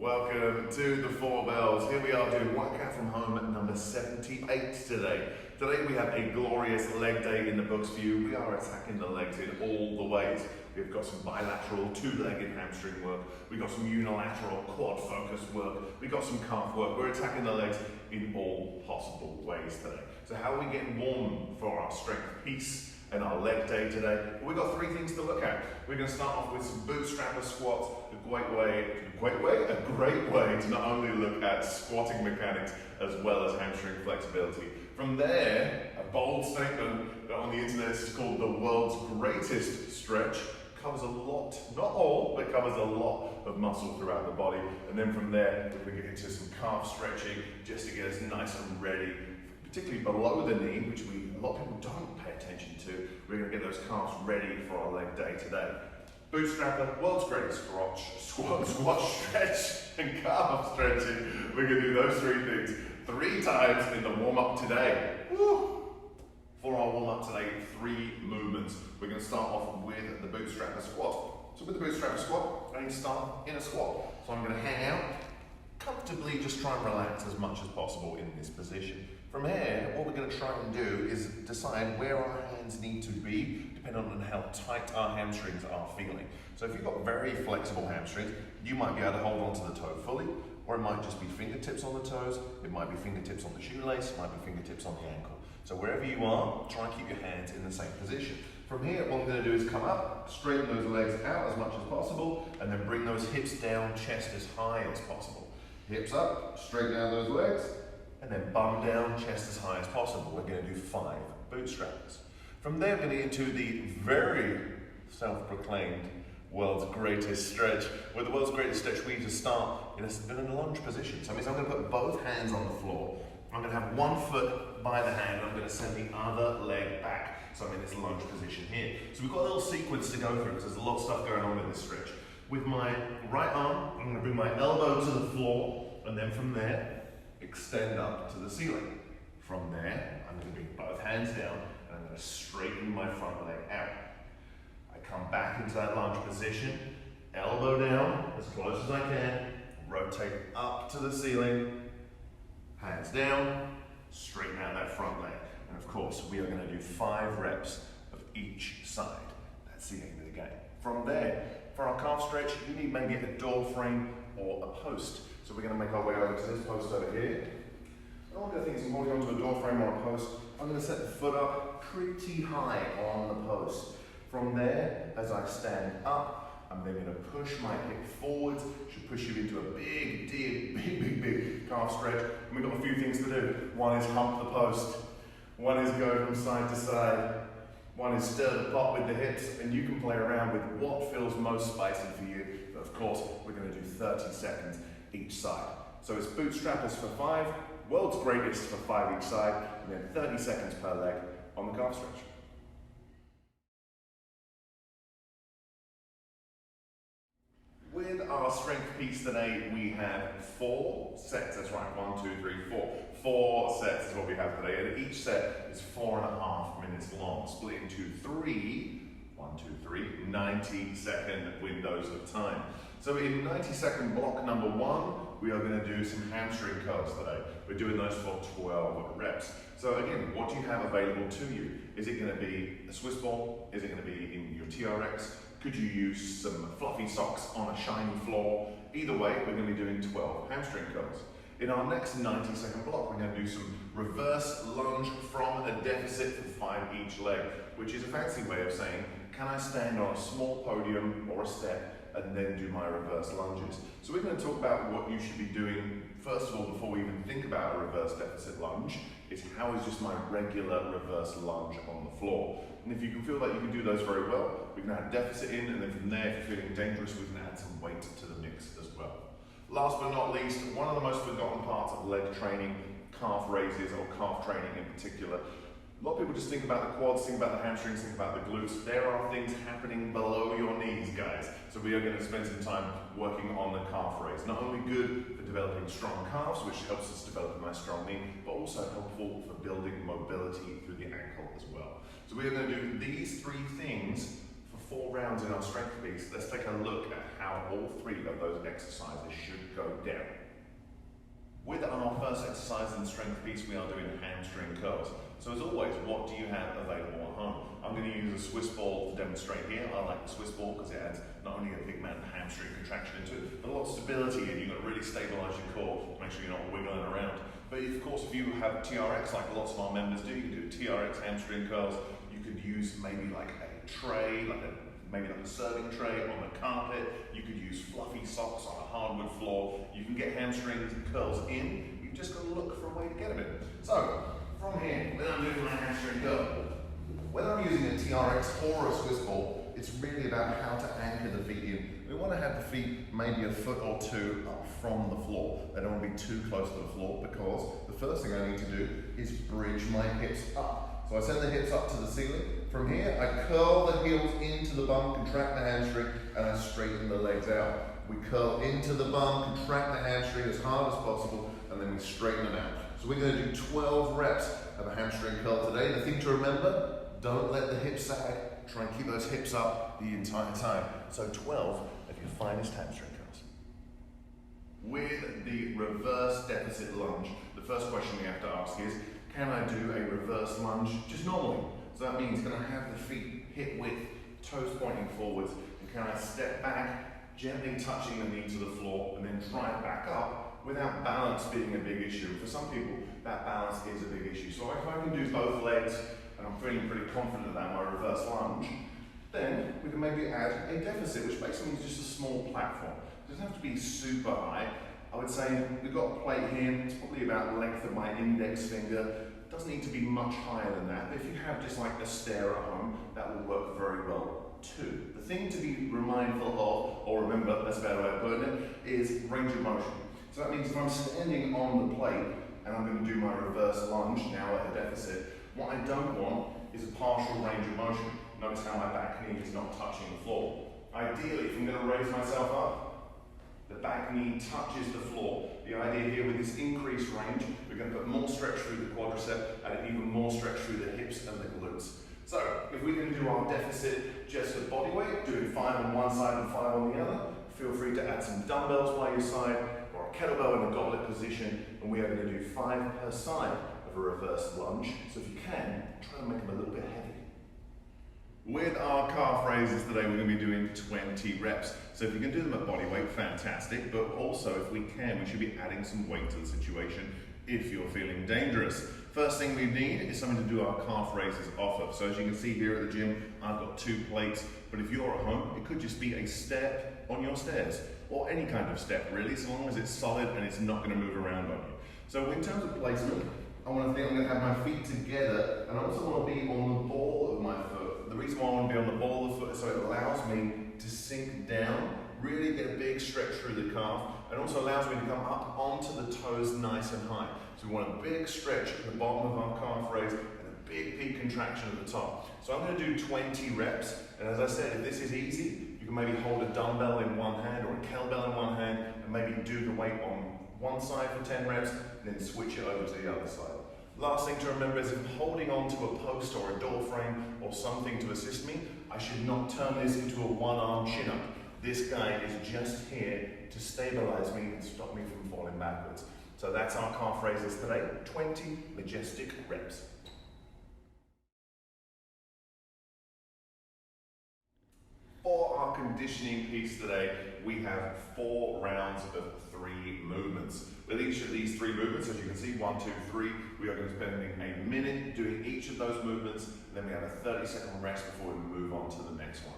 Welcome to the Four Bells. Here we are doing workout from home at number 78 today. Today we have a glorious leg day in the books for you. We are attacking the legs in all the ways. We've got some bilateral two-legged hamstring work. We've got some unilateral quad-focused work. We've got some calf work. We're attacking the legs in all possible ways today. So how are we getting warm for our strength piece and our leg day today? Well, we've got three things to look at. We're going to start off with some Bootstrapper Squats, a great way to not only look at squatting mechanics as well as hamstring flexibility. From there, a bold statement that on the internet is called the world's greatest stretch. Covers a lot, not all, but covers a lot of muscle throughout the body. And then from there, we're going to get into some calf stretching just to get us nice and ready, particularly below the knee, which a lot of people don't pay attention to. We're going to get those calves ready for our leg day today. Bootstrapper, world's greatest squat stretch and calf stretching. We're going to do those three things 3 times in the warm-up today. Woo. For our warm-up today, 3 movements. We're going to start off with the Bootstrapper Squat. So with the Bootstrapper Squat, I'm going to start in a squat. So I'm going to hang out, comfortably just try and relax as much as possible in this position. From here, what we're going to try and do is decide where our hands need to be, depending on how tight our hamstrings are feeling. So if you've got very flexible hamstrings, you might be able to hold onto the toe fully, or it might just be fingertips on the toes, it might be fingertips on the shoelace, it might be fingertips on the ankle. So wherever you are, try and keep your hands in the same position. From here, what I'm going to do is come up, straighten those legs out as much as possible, and then bring those hips down, chest as high as possible. Hips up, straighten out those legs, and then bum down, chest as high as possible. We're going to do 5 bootstrappers. From there, we're going to get into the very self-proclaimed world's greatest stretch. With the world's greatest stretch, we need to start in a lunge position. So that means I'm going to put both hands on the floor. I'm going to have one foot by the hand, and I'm going to send the other leg back. So I'm in this lunge position here. So we've got a little sequence to go through because there's a lot of stuff going on in this stretch. With my right arm, I'm going to bring my elbow to the floor, and then from there, extend up to the ceiling. From there, I'm going to bring both hands down, and I'm going to straighten my front leg out. I come back into that lunge position, elbow down as close as I can, rotate up to the ceiling, hands down, straighten out that front leg. And of course, we are going to do 5 reps of each side. That's the aim of the game. From there, for our calf stretch, you need maybe a door frame or a post. So we're going to make our way over to this post over here. And one of the things is going onto a door frame or a post, I'm going to set the foot up pretty high on the post. From there, as I stand up, I'm then going to push my hip forwards. Should push you into a big, deep, big calf stretch. And we've got a few things to do. One is hump the post. One is go from side to side. One is stir the pot with the hips, and you can play around with what feels most spicy for you. But of course, we're going to do 30 seconds each side. So it's bootstrappers for 5, world's greatest for 5 each side, and then 30 seconds per leg on the calf stretch. With our strength piece today, we have 4 sets. That's right, 1, 2, 3, 4. 4 sets is what we have today, and each set is 4.5 minutes long, split into 3, 90-second windows of time. So in 90-second block number 1, we are going to do some hamstring curls today. We're doing those for 12 reps. So again, what do you have available to you? Is it going to be a Swiss ball? Is it going to be in your TRX? Could you use some fluffy socks on a shiny floor? Either way, we're going to be doing 12 hamstring curls. In our next 90-second block, we're going to do some reverse lunge from a deficit for 5 each leg, which is a fancy way of saying, can I stand on a small podium or a step and then do my reverse lunges? So we're going to talk about what you should be doing, first of all, before we even think about a reverse deficit lunge, is how is just my regular reverse lunge on the floor. And if you can feel like you can do those very well, we can add deficit in, and then from there, if you're feeling dangerous, we can add some weight to the mix as well. Last but not least, one of the most forgotten parts of leg training, calf raises or calf training in particular. A lot of people just think about the quads, think about the hamstrings, think about the glutes. There are things happening below your knees, guys. So we are going to spend some time working on the calf raise. Not only good for developing strong calves, which helps us develop a nice strong knee, but also helpful for building mobility through the ankle as well. So we are going to do these 3 things for 4 rounds in our strength piece, let's take a look at how all 3 of those exercises should go down. With our first exercise in the strength piece, we are doing hamstring curls. So as always, what do you have available at home? I'm going to use a Swiss ball to demonstrate here. I like the Swiss ball because it adds not only a big amount of hamstring contraction into it, but a lot of stability, and you've got to really stabilize your core, make sure you're not wiggling around. But of course, if you have TRX, like lots of our members do, you can do TRX hamstring curls. You could use maybe like a tray, maybe like a serving tray on the carpet. You could use fluffy socks on a hardwood floor. You can get hamstring curls in. You've just got to look for a way to get them in. So, from here, when I'm doing my hamstring curl, whether I'm using a TRX or a Swiss ball, it's really about how to anchor the feet in. We want to have the feet maybe a foot or 2 up from the floor. They don't want to be too close to the floor, because the first thing I need to do is bridge my hips up. So I send the hips up to the ceiling. From here, I curl the heels into the bum, contract the hamstring, and I straighten the legs out. We curl into the bum, contract the hamstring as hard as possible, and then we straighten them out. So we're going to do 12 reps of a hamstring curl today. The thing to remember, don't let the hips sag. Try and keep those hips up the entire time. So 12 of your finest hamstring curls. With the reverse deficit lunge, the first question we have to ask is, can I do a reverse lunge just normally? So that means, can I have the feet hip width, toes pointing forwards, and can I step back, gently touching the knee to the floor, and then try it back up without balance being a big issue? For some people, that balance is a big issue. So if I can do both legs, and I'm feeling pretty confident about my reverse lunge, then we can maybe add a deficit, which basically means just a small platform. It doesn't have to be super high. I would say we've got a plate here, it's probably about the length of my index finger. It doesn't need to be much higher than that. But if you have just like a stair at home, that will work very well too. The thing to be mindful of, or remember, that's a better way of putting it, is range of motion. So that means if I'm standing on the plate and I'm going to do my reverse lunge now at a deficit, what I don't want is a partial range of motion. Notice how my back knee is not touching the floor. Ideally, if I'm going to raise myself up, the back knee touches the floor. The idea here with this increased range, we're going to put more stretch through the quadricep and even more stretch through the hips and the glutes. So, if we can do our deficit just with body weight, doing 5 on one side and 5 on the other, feel free to add some dumbbells by your side or a kettlebell in a goblet position, and we are going to do 5 per side of a reverse lunge. So if you can, try and make them a little bit heavy. With our calf raises today, we're going to be doing 20 reps. So if you can do them at body weight, fantastic. But also, if we can, we should be adding some weight to the situation if you're feeling dangerous. First thing we need is something to do our calf raises off of. So as you can see here at the gym, I've got 2 plates. But if you're at home, it could just be a step on your stairs, or any kind of step really, so long as it's solid and it's not going to move around on you. So in terms of placement, I'm going to have my feet together, and I also want to be on the ball of my foot. The reason why I want to be on the ball of the foot is so it allows me to sink down, really get a big stretch through the calf, and also allows me to come up onto the toes nice and high. So we want a big stretch at the bottom of our calf raise and a big peak contraction at the top. So I'm going to do 20 reps, and as I said, if this is easy, you can maybe hold a dumbbell in one hand or a kettlebell in one hand, and maybe do the weight on one side for 10 reps, and then switch it over to the other side. Last thing to remember is if I'm holding on to a post or a door frame or something to assist me, I should not turn this into a one-arm chin-up. This guy is just here to stabilize me and stop me from falling backwards. So that's our calf raises today, 20 majestic reps. For our conditioning piece today, we have 4 rounds of 3 movements. With each of these 3 movements, as you can see, 1, 2, 3, we are going to be spending a minute doing each of those movements, and then we have a 30-second rest before we move on to the next one.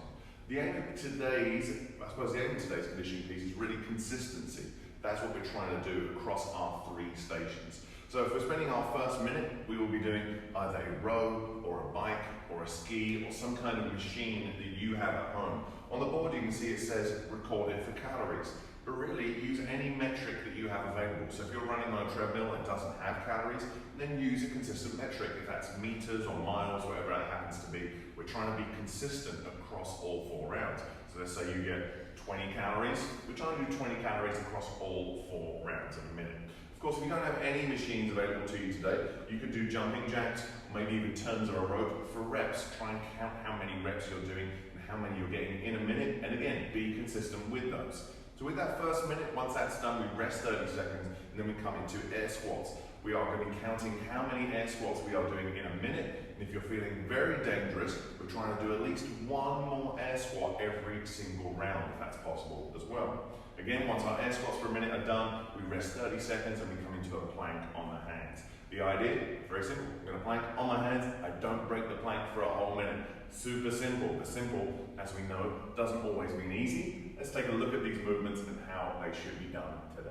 The aim of today's conditioning piece is really consistency. That's what we're trying to do across our 3 stations. So if we're spending our first minute, we will be doing either a row or a bike or a ski or some kind of machine that you have at home. On the board you can see it says record it for calories, but really use any metric that you have available. So if you're running on a treadmill that doesn't have calories, then use a consistent metric. If that's meters or miles, whatever it happens to be, we're trying to be consistent across all 4 rounds. So let's say you get 20 calories, we're trying to do 20 calories across all 4 rounds in a minute. Of course, if you don't have any machines available to you today, you could do jumping jacks, or maybe even turns of a rope for reps. Try and count how many reps you're doing and how many you're getting in a minute, and again, be consistent with those. So with that first minute, once that's done, we rest 30 seconds, and then we come into air squats. We are going to be counting how many air squats we are doing in a minute, and if you're feeling very dangerous, we're trying to do at least one more air squat every single round, if that's possible as well. Again, once our air squats for a minute are done, we rest 30 seconds and we come into a plank on the hands. The idea, very simple, I'm going to plank on my hands, I don't break the plank for a whole minute. Super simple, but simple, as we know, doesn't always mean easy. Let's take a look at these movements and how they should be done today.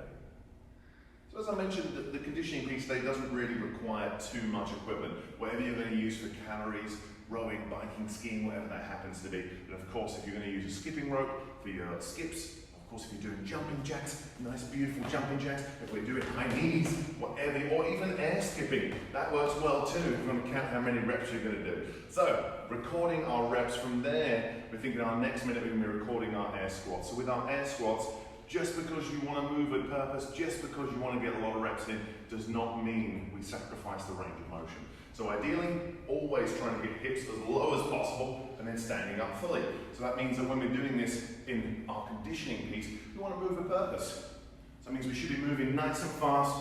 So as I mentioned, the conditioning piece today doesn't really require too much equipment. Whatever you're going to use for calories, rowing, biking, skiing, whatever that happens to be. And of course, if you're going to use a skipping rope for your skips, of course, if you're doing jumping jacks, nice beautiful jumping jacks, if we're doing high knees, whatever, or even air skipping, that works well too. We're going to count how many reps you're going to do. So, recording our reps from there, we're thinking our next minute we're going to be recording our air squats. So with our air squats, just because you want to move with purpose, just because you want to get a lot of reps in, does not mean we sacrifice the range of motion. So ideally, always trying to get hips as low as possible and then standing up fully. So that means that when we're doing this in our conditioning piece, we want to move with purpose. So that means we should be moving nice and fast,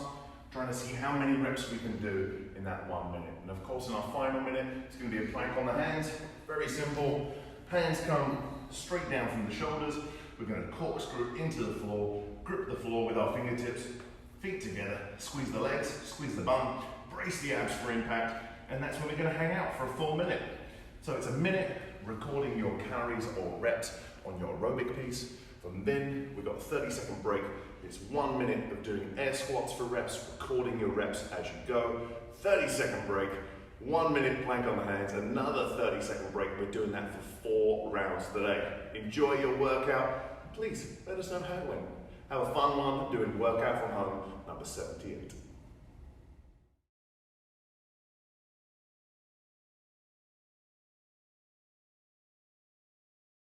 trying to see how many reps we can do in that 1 minute. And of course, in our final minute, it's going to be a plank on the hands. Very simple. Hands come straight down from the shoulders. We're going to corkscrew into the floor, grip the floor with our fingertips, feet together, squeeze the legs, squeeze the bum, brace the abs for impact, and that's when we're going to hang out for a full minute. So it's a minute recording your calories or reps on your aerobic piece. From then, we've got a 30-second break. It's 1 minute of doing air squats for reps, recording your reps as you go. 30-second break, 1 minute plank on the hands, another 30-second break. We're doing that for 4 rounds today. Enjoy your workout. Please let us know how it went. Have a fun one doing workout from home number 78.